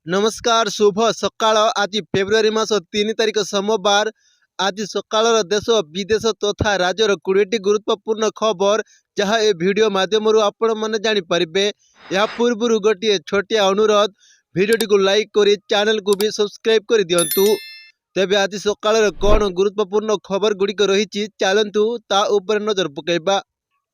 नमस्कार शुभ सकाळ आज फेब्रुआरी मास 3 तारिख सोमवार। आज सकाळर देश विदेश तथा राज्यर 20टी गुरुत्वपूर्ण खबर जहाँ ए वीडियो माध्यम आपण मैंने जानीपारे। या पूर्व गोटे छोटिया अनुरोध वीडियोटी को लाइक करी चैनल को भी सब्सक्राइब कर दिंतु। तेबे आज सकाळ कौन गुरुत्वपूर्ण खबर गुड़िक रही चलतु ता उपर नजर पकईबा।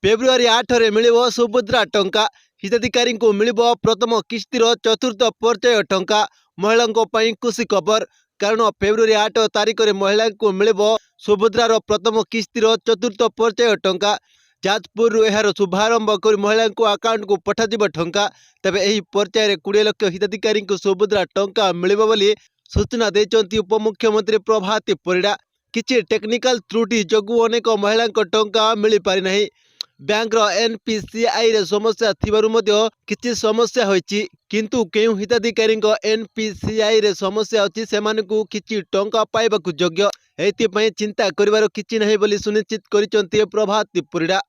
फेब्रुआरी 8 रे मिलिबो सुभद्रा टंका। हिताधिकारी को मिलिबो प्रथम किस्तिर चतुर्थ पर्याय टंका। महिलांको पई खुशी खबर कारण फेब्रुआरी 8 तारिख रे महिला को मिलिबो सुभद्रार प्रथम किस्तिर चतुर्थ पर्याय टंका। जाजपुर यार शुभारंभ कर महिला अकाउंट को पठाଯିब टंका। तेबे एही पर्याय 20 लाख हिताधिकारी को सुभद्रा टंका मिलिबो बोली सूचना देइचंती उपमुख्यमंत्री प्रभाती परिडा। किछि टेक्निकल त्रुटि जोगु अनेक महिला टंका मिली पारि नहीं। बैंक एनपीसीआई रे समस्या थिबारु मध्य किछि समस्या होइछि किंतु केउ हिताधिकारी एनपीसीआई रे समस्या अछि सेमानकु किछि टंका पाइबाकु योग्य एति पई चिंता करिवार किछि नहीं बोली सुनिश्चित करिसंती प्रभाती परिडा।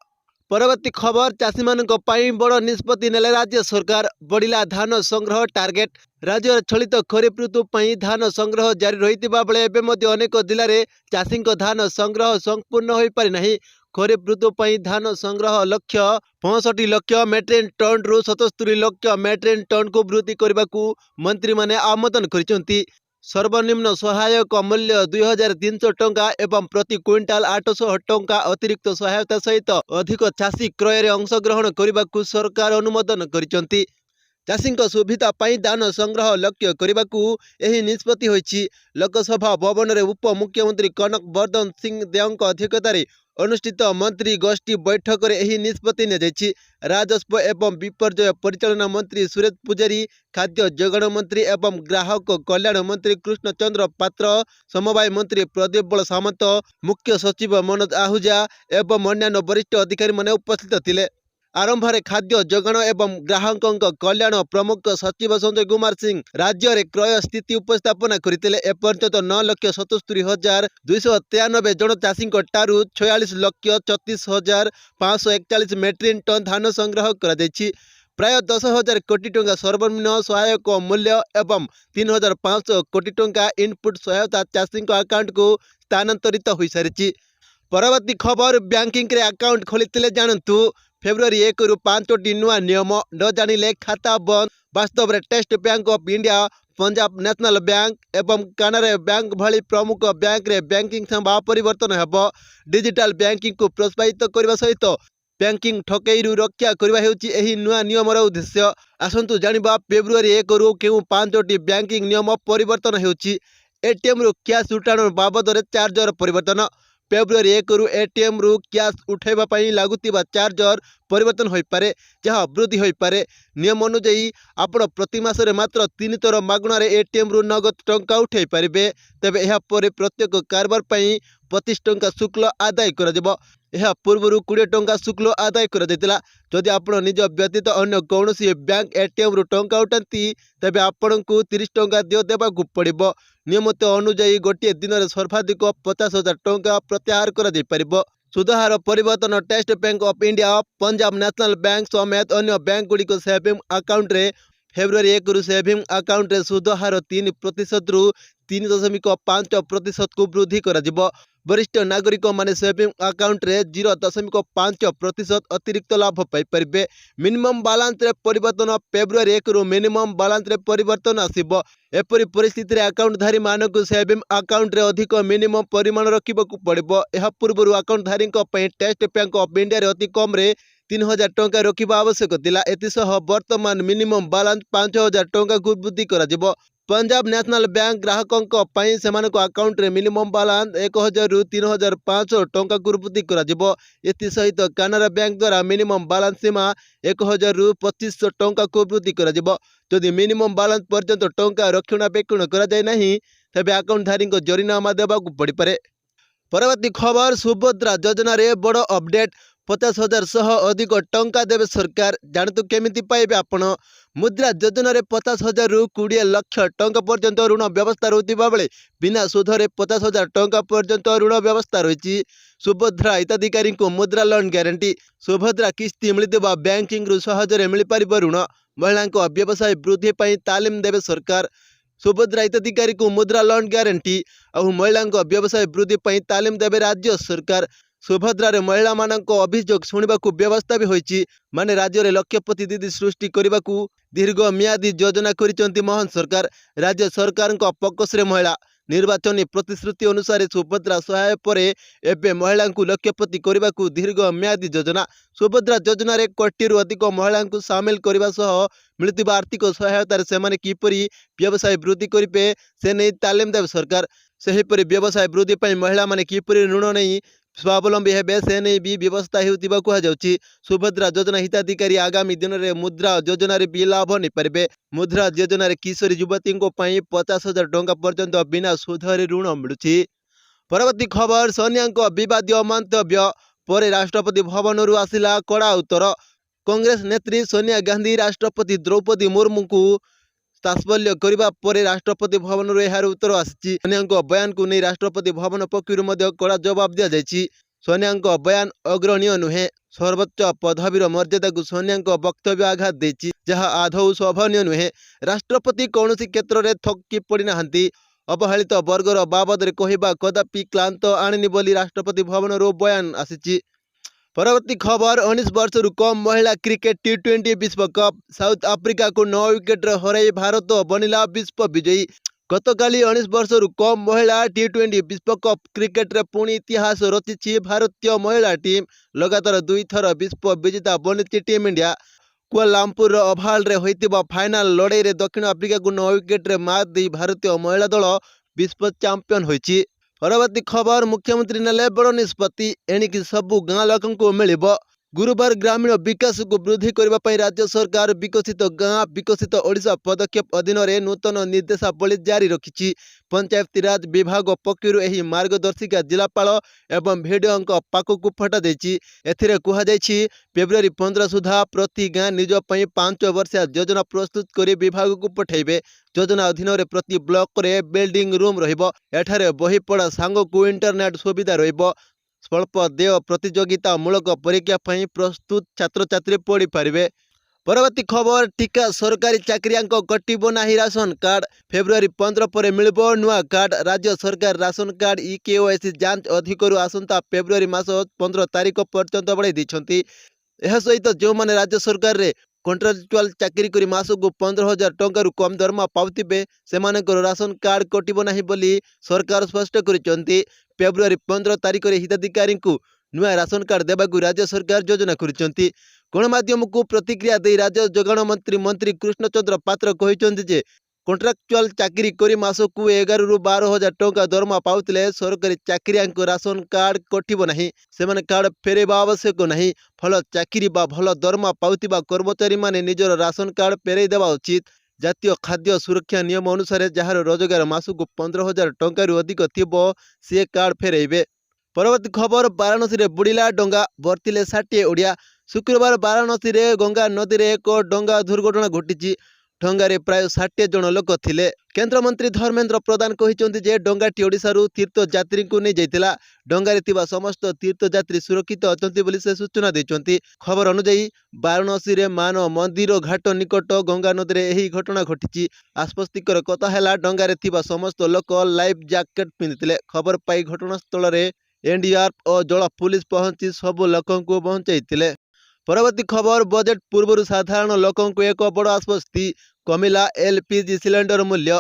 परवर्ती खबर चाषी मानक पई बड़ निष्पत्ति नेले राज्य सरकार। बढ़िला धान संग्रह टार्गेट। राज्य चलित खरीफ ऋतु पई धान संग्रह जारी रहितिबा बेले एबे मध्य अनेक जिले में चाषी धान संग्रह संपूर्ण हो पारि नहीं। खरीफ ऋतु पई धान संग्रह लक्ष्य 65 लाख मेट्रिक टन रु 77 लाख मेट्रिक टन को वृद्धि करने को मंत्री माने आमोदन करिसंती। सर्वनिम्न सहायक मूल्य 2300 टंका एवं प्रति क्विंटाल 800 टंका अतिरिक्त सहायता सहित अधिक चाषी क्रय में अंशग्रहण करने को सरकार अनुमोदन करिसंती। चाषी सुविधा पाई धान संग्रह लक्ष्य करने को यही निष्पत्ति होइछि। लोकसभा भवन में उप मुख्यमंत्री कनक वर्धन सिंह देव अध्यक्षतार अनुष्ठित मंत्री गोष्ठी बैठक में यही निष्पत्ति नियाଯାଇଛି। राजस्व एवं विपर्यय परिचालना मंत्री सुरेश पुजारी, खाद्य जोगाण मंत्री एवं ग्राहक कल्याण मंत्री कृष्ण चंद्र पात्र, समवाय मंत्री प्रदीप बल सामंत, मुख्य सचिव मनोज आहूजा एवं अन्य वरिष्ठ अधिकारी माने उपस्थित थिले। आरंभ में खाद्य जोगाण एवं ग्राहक कल्याण प्रमुख सचिव संजय कुमार सिंह राज्य में क्रय स्थिति उपस्थापना करते। एपर्यंत 9,77,293 जन चाषी 46,36,541 मेट्रिक टन धान संग्रह कर प्राय 10,000 कोटी टंका सर्वनिम्न सहायक मूल्य एवं 3,500 कोटी टंका इनपुट सहायता चाषी अकाउंट को स्थानांतरित हो सारी। परवर्ती खबर बैंकिंग रे अकाउंट खोली जानतु। फेब्रुआरी 1 रु 5टी नुआ नियम न जानिले खाता बंद। वास्तव में test bank of India, Punjab national bank एवं कानारा बैंक भली प्रमुख बैंक रे बैंकिंग सेवा परिवर्तन हेबो। डिजिटल बैंकिंग को प्रोत्साहित करने सहित बैंकिंग ठकई रक्षा करने हेउछि एही नुआ नियमर उद्देश्य। आसंतु जानिबा फेब्रुआरी 1 रु केउ 5टी बैंकिंग नियम परिवर्तन हेउछि। एटीएम रु कैश उठाण बाबद रे चार्जर परिवर्तन। फेब्रुआरी 1 रु एटीएम रु कैश उठाइबा पई लागुतिबा चार्जर परिवर्तन होई पारे, जहाँ वृद्धि होई पारे। नियम अनुଯାयी आपण प्रति मास रे मात्र 3 थर मागणार एटीएम रु नगद टंका उठाई पारिबे। तेबे एहा परे प्रत्येक कारबार पई 25 टंका शुल्क आदाय कर यह पूर्व 20 टंका शुल्क आदाय कर जदि आप निज व्यतीत अन्य कौन बैंक एटीएम रु टंका उठाती तेबे आपण को 30 टंका दियो देबाकू पड़िबो। नियमित अनुଯାयी गोटे दिन में सर्वाधिक 50,000 टंका प्रत्याहार कर सुधार परिवर्तन। Test bank of India, Punjab national bank समेत अन्य बैंक गुड़िक सेविंग अकाउंट रे फेब्रुआरी 1 रु सेविंग अकाउंट रे सुधार 3% रु 3.5% को वृद्धि कर वरिष्ठ नागरिक माने सेविंग अकाउंट रे 0.5% अतिरिक्त लाभ पाई परिबे। मिनिमम बैलेंस रे परिवर्तन। फेब्रुआरी 1 रु मिनिमम बैलेंस रे परिवर्तन आसीबो। एपरि परिस्थिति रे अकाउंट धारी मानक सेविंग अकाउंट रे अधिक मिनिमम परिमाण रखिबाकू पड़िबो। एहा पूर्व अकाउंट धारी टेस्ट बैंक ऑफ इंडिया रे अति कम रे 3,000 टंका रखिबा आवश्यक थिला। एतिसह वर्तमान मिनिमम बैलेंस 5,000 टंका को वृद्धि करा पंजाब नेशनल बैंक ग्राहकों पई सेमानक अकाउंट रे मिनिमम बैलेंस 1,000 रु 3,500 टंका को वृद्धि करा। एथि सहित कानारा बैंक द्वारा मिनिमम बैलेंस सीमा 1,000 रु 2500 टंका को वृद्धि करा। जदि मिनिमम बैलेंस पर्यंत टंका रक्षणाबेक्षण करा जाय नाही तेबे अकाउंट धारी को जरिनामा देबाकू पड़ी पारे। परवर्ती खबर सुभद्रा योजना रे बड़ अपडेट। 50,000 सह अधिक टंका देवे सरकार। जानतु केमिति पाइबे आपण। मुद्रा योजना रे 50,000 रु 20 लाख टंका पर्यंत ऋण व्यवस्था रहुतिबा बेले बिना सुधरे 50,000 टंका पर्यंत ऋण व्यवस्था रही। सुभद्रा हिताधिकारी को मुद्रा लोन ग्यारंटी। सुभद्रा किस्ती मिलता बैंकिंग रु सहजरे मिल पारिबो ऋण। महिलांको व्यवसाय वृद्धि पर तालीम देवे सरकार। सुभद्रा हिताधिकारी को मुद्रा लोन ग्यारंटी और महिलांको व्यवसाय वृद्धि पर तालीम देवे राज्य सरकार। सुभद्रारे महिला मानक अभियोग शुणवाकू व्यवस्था भी होईची। माने राज्य में लक्षपति दीदी सृष्टि करने को दीर्घ मियादी योजना करिसेंती मोहन सरकार। राज्य सरकार पकसरे महिला निर्वाचन प्रतिश्रुति अनुसार सुभद्रा सहाय पर एवं महिला लक्षपति करने को दीर्घ मियादी योजना। सुभद्रा योजन कोटी अधिक महिला सामिल करने सह मिलुवा आर्थिक सहायतार से किपरि व्यवसाय वृद्धि करेंगे से नहीं तालीम देव सरकार। सेहीपरि व्यवसाय वृद्धि पर महिला माने किपरि ऋण नहीं स्वावलंबी हेबे से नहीं भी व्यवस्था होता कहुच्छी। सुभद्रा योजना हिताधिकारी आगामी दिन में मुद्रा योजन भी लाभ नहीं पारे। मुद्रा योजन किशोरी युवती 50,000 टंका पर्यंत बिना सुधरे ऋण मिलूँ। परवर्ती खबर सोनिया विवादीय मंतव्य पर राष्ट्रपति भवन आसिला कड़ा उत्तर। कांग्रेस नेत्री सोनिया गांधी राष्ट्रपति द्रौपदी मुर्मू को तात्सल्य करने पर राष्ट्रपति भवन यार उत्तर आसी। सोनिया बयान को नहीं राष्ट्रपति भवन पक्षर कड़ा जवाब दि जाएगी। सोनिया बयान अग्रणीय नुहे। सर्वोच्च पदवीर मर्यादा को सोनिया वक्तव्य आघात देछि, जहाँ आदौ शोभनीय नुहे। राष्ट्रपति कौन क्षेत्र में थकी पड़ना अवहेलित वर्गर बाबद कहवा कदापि क्लांत आनिनी बोली राष्ट्रपति भवन बयान आसी। परवर्ती खबर 19 वर्ष कम महिला क्रिकेट T20 विश्वकप। साउथ आफ्रिका को 9 विकेट हराई भारत बनिला विश्व विजयी। गतकाली 19 वर्ष कम महिला T20 विश्वकप क्रिकेट रे पुणी इतिहास रचिछि भारतीय महिला टीम। लगातार 2 थर विश्व विजेता बनी टीम इंडिया। कुआलालंपुर ओभाल रे होइतिबा फाइनल लड़ाई रे दक्षिण आफ्रिका को 9 विकेट रे मात दे भारतीय महिला दल विश्व चैंपियन होइछि। परवर्ती खबर मुख्यमंत्री नेले बड़ निष्पत्ति एणिकी सबु गाँ लोकों को मिलिबो। गुरुवार ग्रामीण विकास को वृद्धि करने राज्य सरकार विकसित गाँ विकसित ओडिशा पदक्षेप अधीन में नूतन निर्देशावली जारी रखी। पंचायती राज विभाग पक्षर एही मार्गदर्शिका जिलापाल एवं भिडिओ पाखक फटा देछि। एथिरे कुहाଯାଇଛି फेब्रुआरी 15 सुधा प्रति गाँ निज पई 5 वर्षिया योजना प्रस्तुत कर विभाग को पठेबे। योजना अधीन में प्रति ब्लॉक रे बिल्डिंग रूम रहिबो। एठारे बही पढ़ा सांग को इंटरनेट सुविधा रहिबो। स्वल्प देय प्रतियोगिता मूलक परीक्षा पर प्रस्तुत छात्र छात्री पढ़ी पारे। परवर्ती खबर टीका सरकारी चाकरियां कटिबो नाही राशन कार्ड। फेब्रुआरी 15 पर मिलिबो नुआ कार्ड। राज्य सरकार राशन कार्ड EKYC जांच अधिकरू आसंता फेब्रुआरी मास 15 तारीख पर्यंत बढ़ाई दैछंती। एहा सहित जो माने राज्य सरकार रे कॉन्ट्राक्चुअल चाकरी करी मासको 15,000 टंका कम दरमा पाउतिबे सेमानकर राशन कार्ड कटिबो नाही बोली सरकार स्पष्ट करिसंती। फेब्रुआरी 15 तारीख रे हिताधिकारी को नुआ राशन कार्ड देबाकू राज्य सरकार योजना करिसंती। गणमाध्यम को प्रतिक्रिया दे राज्य जोगाण मंत्री कृष्णचंद्र पात्र कहिसंती जे कॉन्ट्राक्चुअल चाकरी करी मासको 11 ରୁ 12,000 टंका दरमा पाउतिले सरकारी चाकरियां राशन कार्ड कटिबो नाही। सेमाने कार्ड फेरेबा आवश्यक नाही। फल चाकरी बा भल दरमा पाउतिबा कर्मचारी माने निजर राशन कार्ड फेरई देवा उचित। जातीय खाद्य सुरक्षा नियम अनुसार जार रोजगार मासको 15,000 टंका अधिक थिबो से कार्ड फेरेबे। परवर्ती खबर वाराणसी रे बुड़िला डंगा बर्तिले 60 ओडिया। शुक्रवार वाराणसी रे गंगा नदी रे एक डंगा दुर्घटना घटिछि। डंगारे प्राय 60 जन लोक थिले। केन्द्रमंत्री धर्मेन्द्र प्रधान कहिसंती जे डंगाटी ओडिशारू तीर्थयात्री को नहीं जाइतिला। डंगारे थिबा समस्त तीर्थयात्री सुरक्षित अछंती बोली से सूचना दैछंती। खबर अनुसार वाराणसी रे मान मंदिर घाट निकट गंगा नदी रे एही घटना घटिछि। आश्वस्तिकर कथा हैला डंगारे थिबा समस्त लोक लाइफ जैकेट पिंधितिले। खबर पाई घटनास्थल रे NDRF और जल पुलिस पहुंची सब लोकों को पहुंचाइतिले। परवर्ती खबर बजेट पूर्व साधारण लोकों को एक बड़ आश्वस्ति कमिला LPG सिलेंडर मूल्य।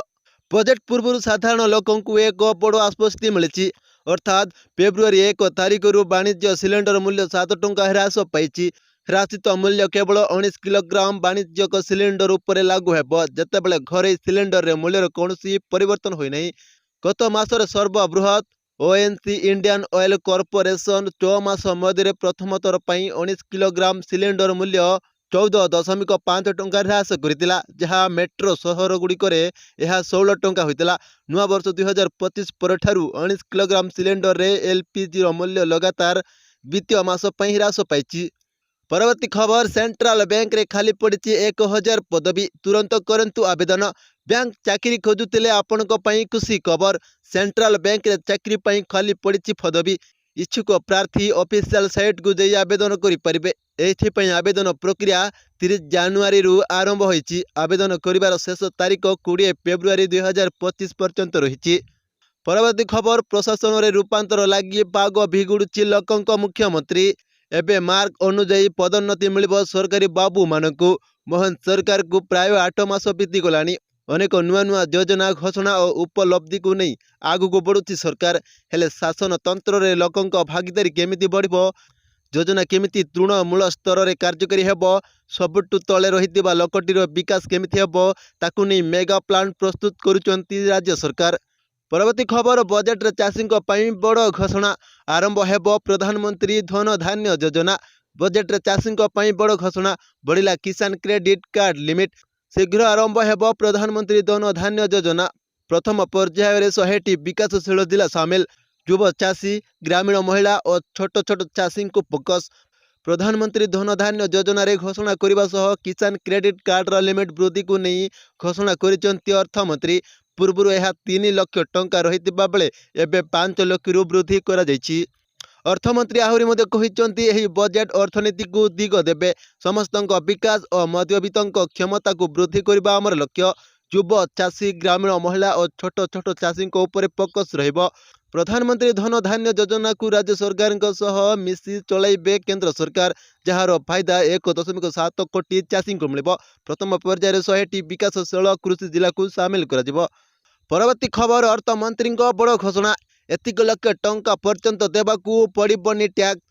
बजेट पूर्व साधारण लोकों को एक बड़ आश्वस्ति मिली। अर्थात फेब्रुआरी 1 तारीख वाणिज्य सिलेंडर मूल्य 7 टंका ह्रास पाई। ह्रासित मूल्य केवल 19 किलोग्राम वाणिज्यिक सिलेंडर उपर लागू हेब, जेतेबेले घरे सिलेंडर रे मूल्यर कौनसी परिवर्तन होई नहीं। गत मासरे सर्वबृहत ONC इंडियन ऑयल कॉर्पोरेशन 6 मास मध्य प्रथम थर पर 19 किलोग्राम सिलेंडर मूल्य 14.5 टंका ह्रास करथिला, जहाँ मेट्रो सहर गुड़िकर यह 16 टंका होइतिला। नुआ वर्ष 2025 पर ठारू 19 किलोग्राम सिलेंडर रे LPG मूल्य लगातार द्वितीय मास पर ह्रास पाई। परवर्ती खबर सेंट्रल बैंक रे खाली पड़ी 1000 पदवी। तुरंत करंतु आवेदन। बैंक चाकरी खोजुतिले आपनक पई खुशी खबर। सेंट्रल बैंक रे चाकरी पई खाली पड़ी पदवी। इच्छुक प्रार्थी ऑफिशियल साइट को जाई आवेदन करें। एथिपाई आवेदन प्रक्रिया 30 जनवरी रु आरंभ होईची। आवेदन करिवार शेष तारीख 20 फेब्रुआरी 2025 पर्यंत रही। परवर्ती खबर प्रशासन में रूपांतर लगी पाग भिगुड़ुची लोकंक मुख्यमंत्री एबे मार्क अनुजाई पदोन्नति मिलिब सरकारी बाबू मानकु। मोहन सरकार को प्राय 8 मास बीती गलानी। अनेक नुआ नुआ योजना घोषणा और उपलब्धि को नहीं आगु बढ़ुची सरकार। हेले शासन तंत्र रे लोकंक भागीदारी केमिति बढ़िबो, योजना केमिति तृणमूल स्तर में कार्यकारी हेबो, सबुठु तले रहितिबा लोकटीर विकास केमिति हेबो ताकु नहीं मेगा प्लान प्रस्तुत करुचंती राज्य सरकार। परवर्ती खबर बजेट रे चाषी बड़ घोषणा आरंभ हेबो प्रधानमंत्री धन धान्य योजना। बजेट रे चाषी बड़ घोषणा बढ़िला किसान क्रेडिट कार्ड लिमिट। शीघ्र आरंभ हेबो प्रधानमंत्री धन धान्य योजना। प्रथम पर्याय रे 100टी विकासशील जिला सामिल। युवा चाषी, ग्रामीण महिला और छोट छोट चाषी को फोकस। प्रधानमंत्री धन धान्य योजना रे घोषणा करने सह किसान क्रेडिट कार्ड रा लिमिट वृद्धि को नहीं घोषणा करिसेंती अर्थमंत्री। पूर्व यह 3 लाख टंका रहितिबा बेले एबे 5 लाख रु वृद्धि करा जायछि। अर्थमंत्री आहरी मध्य कहिसेंती एही बजेट अर्थनीति को दिग देबे, समस्तक विकास और मध्यवित्तक क्षमता को वृद्धि करबा हमर लक्ष्य। युवा चाषी, ग्रामीण महिला और छोट छोट चाषी ऊपर फोकस रहिबो। प्रधानमंत्री धन धान्य योजना को राज्य सरकार सह मिसी चलाइबे केंद्र सरकार, जार फायदा 1.7 कोटी चाषी को मिलिबो। प्रथम पर्याय 100टी विकासशील कृषि जिला को सामिल करा। परवर्ती खबर अर्थमंत्री बड़ घोषणा, एतिक लाख टंका पर्यंत देवाकू पड़िबनी टैक्स।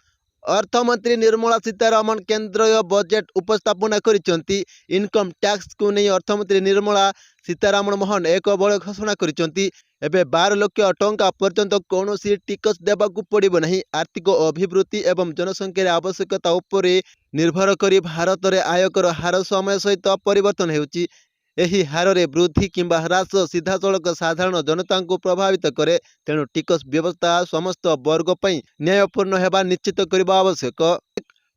अर्थमंत्री निर्मला सीतारमण केंद्रीय बजेट उपस्थापना करिसेंती। इनकम टैक्स को नहीं अर्थमंत्री निर्मला सीतारमण मोहन एक बड़ घोषणा करिसेंती। एबे 12 लाख टंका पर्यंत कौनसी टिकस देवाकू पड़िबो नहीं। आर्थिक अभिवृद्धि एवं जनसंख्यार आवश्यकता उपरे निर्भर करी भारत रे आयकर हार समय सहित परिवर्तन हेउची। एही हार रे वृद्धि किंबा ह्रास सीधासलख साधारण जनता को प्रभावित करे। तेणु टिकस व्यवस्था समस्त वर्ग पई न्यायपूर्ण हेबा निश्चित करबा आवश्यक।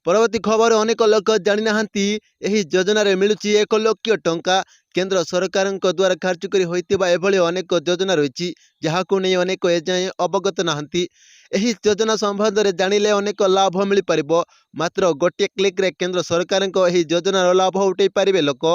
परवर्ती खबर अनेक लोक जानि नाहांती एही योजना रे मिलुची 1 लाख टंका। केंद्र सरकार द्वारा कार्यकारी होइतिबा एभली अनेक योजना रहिछि जहाकू नै अनेक एजाए अवगत नाहांती। एही योजना संबंध रे जानिले अनेक लाभ मिली परिबो। मात्र गोटे क्लिक रे केंद्र सरकार एही योजनार लाभ उठाई पारिबे लोक।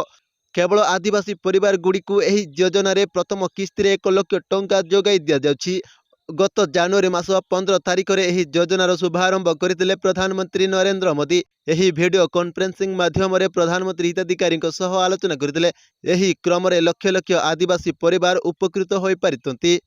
केवल आदिवासी परिवार गुड़ी को एही योजना रे प्रथम किस्ती रे 1 लाख टंका जोगाई दिया जाउछि। गत जनवरी मास 15 तारिख रे एही योजनार शुभारंभ करथिले प्रधानमंत्री नरेंद्र मोदी। एही वीडियो कॉन्फ्रेंसिंग माध्यम रे प्रधानमंत्री हिताधिकारी सह आलोचना करथिले। एही क्रम रे लक्ष लक्ष आदिवासी परिवार उपकृत होई पारितंती।